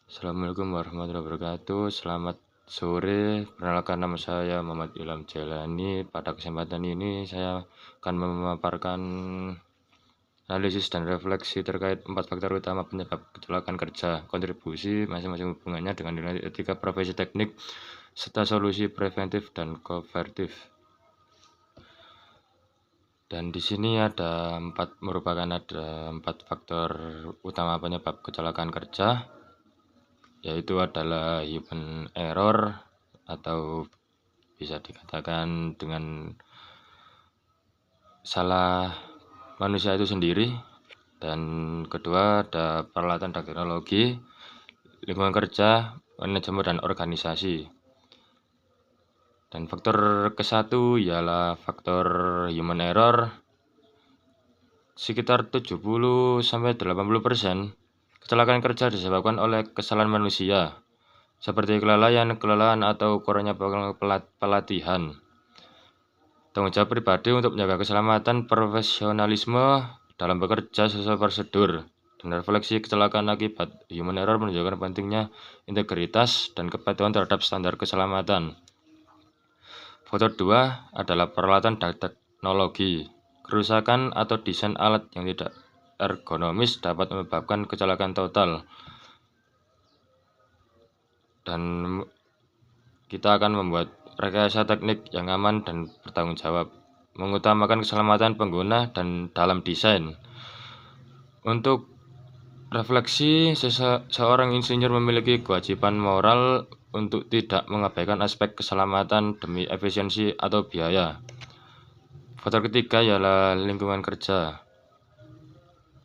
Assalamualaikum warahmatullahi wabarakatuh. Selamat sore. Perkenalkan, nama saya Muhammad Ilham Jailani. Pada kesempatan ini saya akan memaparkan analisis dan refleksi terkait 4 faktor utama penyebab kecelakaan kerja, kontribusi masing-masing hubungannya dengan nilai etika profesi teknik, serta solusi preventif dan kovertif. Dan di sini merupakan ada 4 faktor utama penyebab kecelakaan kerja, yaitu adalah human error atau bisa dikatakan dengan salah manusia itu sendiri. Dan kedua ada peralatan dan teknologi, lingkungan kerja, manajemen dan organisasi. Dan faktor ke-1 ialah faktor human error. Sekitar 70-80% kecelakaan kerja disebabkan oleh kesalahan manusia, seperti kelelahan atau kurangnya pelatihan. Tanggung jawab pribadi untuk menjaga keselamatan, profesionalisme dalam bekerja sesuai prosedur, dan refleksi kecelakaan akibat human error menunjukkan pentingnya integritas dan kepatuhan terhadap standar keselamatan. Faktor 2 adalah peralatan dan teknologi. Kerusakan atau desain alat yang tidak ergonomis dapat menyebabkan kecelakaan total. Dan kita akan membuat rekayasa teknik yang aman dan bertanggung jawab, mengutamakan keselamatan pengguna dan dalam desain. Untuk refleksi, seorang insinyur memiliki kewajiban moral untuk tidak mengabaikan aspek keselamatan demi efisiensi atau biaya. Faktor ketiga ialah lingkungan kerja.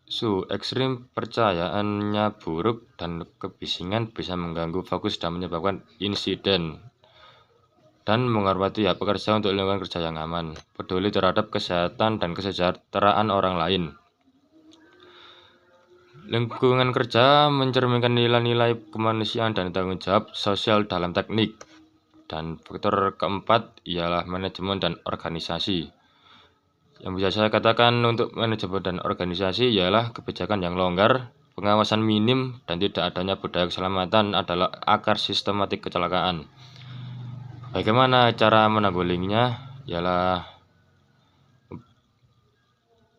Suhu ekstrim, percayaannya buruk, dan kebisingan bisa mengganggu fokus dan menyebabkan insiden. Dan menghormati hak pekerja untuk lingkungan kerja yang aman, peduli terhadap kesehatan dan kesejahteraan orang lain. Lingkungan kerja mencerminkan nilai-nilai kemanusiaan dan tanggung jawab sosial dalam teknik. Dan faktor keempat ialah manajemen dan organisasi. Yang bisa saya katakan untuk manajemen dan organisasi ialah kebijakan yang longgar, pengawasan minim, dan tidak adanya budaya keselamatan adalah akar sistematik kecelakaan. Bagaimana cara menanggulanginya? Ialah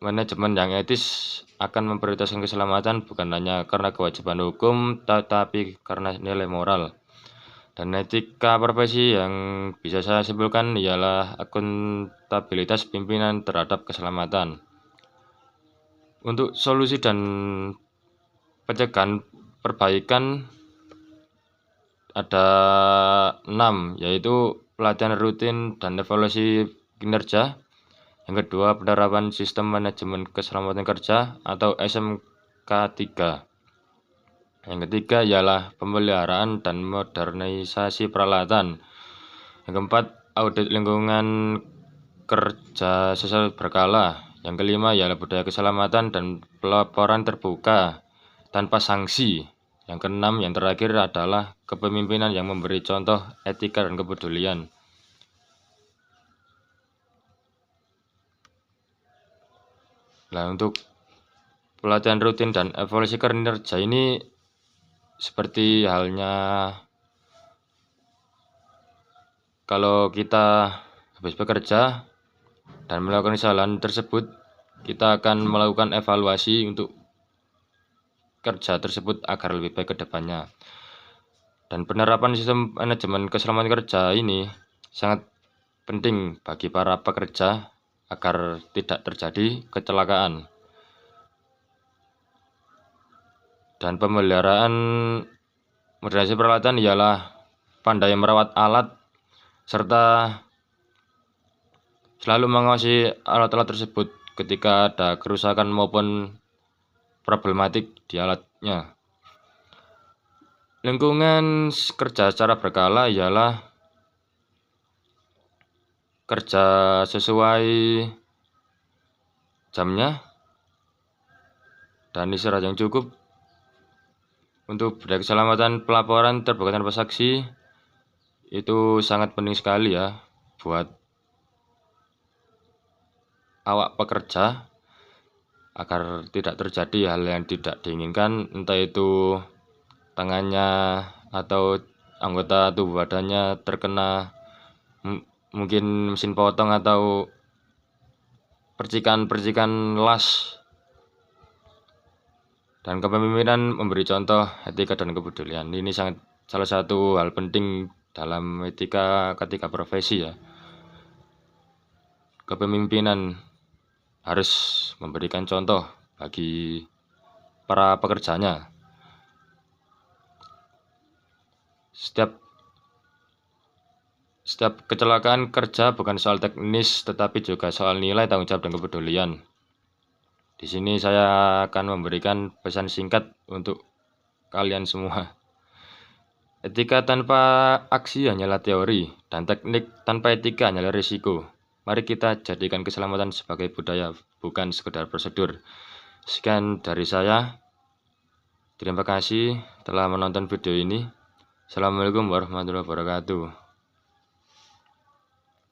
manajemen yang etis akan memprioritaskan keselamatan bukan hanya karena kewajiban hukum, tetapi karena nilai moral. Dan etika profesi yang bisa saya simpulkan ialah akuntabilitas pimpinan terhadap keselamatan. Untuk solusi dan pencegahan perbaikan ada 6, yaitu pelatihan rutin dan evaluasi kinerja. Yang kedua, penerapan sistem manajemen keselamatan kerja atau SMK 3. Yang ketiga ialah pemeliharaan dan modernisasi peralatan. Yang keempat, audit lingkungan kerja secara berkala. Yang kelima ialah budaya keselamatan dan pelaporan terbuka tanpa sanksi. Yang keenam, yang terakhir adalah kepemimpinan yang memberi contoh etika dan kepedulian. Nah, untuk pelatihan rutin dan evaluasi kinerja ini seperti halnya kalau kita habis bekerja dan melakukan kesalahan tersebut, kita akan melakukan evaluasi untuk kerja tersebut agar lebih baik ke depannya. Dan penerapan sistem manajemen keselamatan kerja ini sangat penting bagi para pekerja agar tidak terjadi kecelakaan. Dan pemeliharaan modernisasi peralatan ialah pandai merawat alat serta selalu mengawasi alat-alat tersebut ketika ada kerusakan maupun problematik di alatnya. Lingkungan kerja secara berkala ialah kerja sesuai jamnya dan istirahat yang cukup. Untuk budaya keselamatan pelaporan terbuka tanpa saksi itu sangat penting sekali ya buat awak pekerja agar tidak terjadi hal yang tidak diinginkan, entah itu tangannya atau anggota tubuh badannya terkena mungkin mesin potong atau percikan-percikan las. Dan kepemimpinan memberi contoh etika dan kepedulian. Ini salah satu hal penting dalam etika ketika profesi ya. Kepemimpinan harus memberikan contoh bagi para pekerjanya. Setiap kecelakaan kerja bukan soal teknis, tetapi juga soal nilai, tanggung jawab, dan kepedulian. Di sini saya akan memberikan pesan singkat untuk kalian semua. Etika tanpa aksi hanyalah teori, dan teknik tanpa etika hanyalah risiko. Mari kita jadikan keselamatan sebagai budaya, bukan sekedar prosedur. Sekian dari saya. Terima kasih telah menonton video ini. Assalamualaikum warahmatullahi wabarakatuh.